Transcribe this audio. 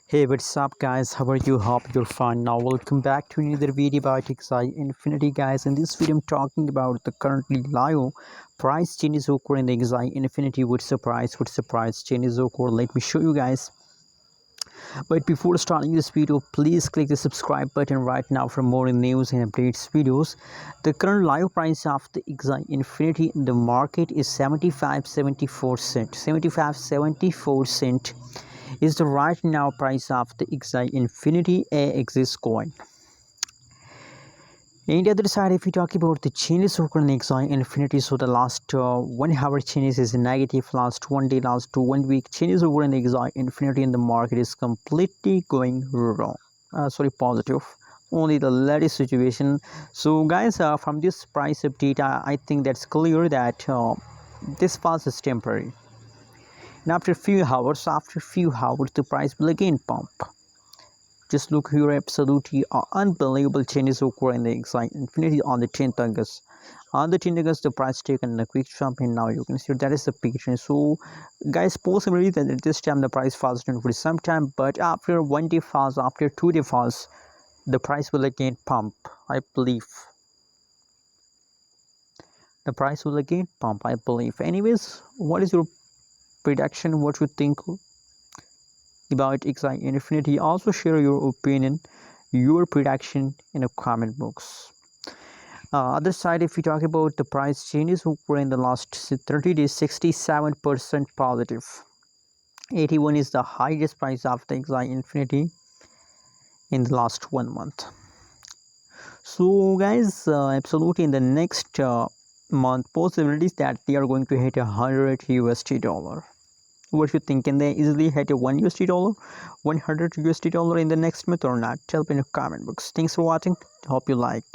Hey, what's up guys? How are you? Hope you're fine. Now welcome back to another video about AXS Infinity, guys. In this video I'm talking about the currently live price changes occur in the AXS Infinity. What's the price changes occur? Let me show you guys. But before starting this video, please click the subscribe button right now for more news and updates videos. The current live price of the AXS Infinity in the market is 75.74 cent. 75.74 cent is the right now price of the AXS Infinity AXS coin. And the other side, if we talk about the changes occur in AXS Infinity, so the last 1 hour changes is negative, last 1 day, last 1 week changes over in AXS Infinity in the market is completely going wrong. Positive. Only the latest situation. So guys, from this price update, I think that's clear that this fall is temporary. And after a few hours, the price will again pump. Just look here, absolutely unbelievable changes occur in the AXS Infinity on the 10th August. On the 10th August, the price taken a quick jump, and now you can see that is the picture. So, guys, possibly that at this time the price falls for some time, but after 1 day falls, after 2 day falls, the price will again pump. I believe the price will again pump. I believe. Anyways, what is your prediction? What you think about AXS Infinity? Also share your opinion, your prediction in the comment box. Other side, if we talk about the price changes occur in the last 30 days, 67% positive. 81 is the highest price of the AXS Infinity in the last 1 month. So guys, absolutely in the next month, possibilities that they are going to hit $100 USD. What you think? Can they easily hit a $1 $100 in the next month or not? Tell me in the comment box. Thanks for watching. Hope you like.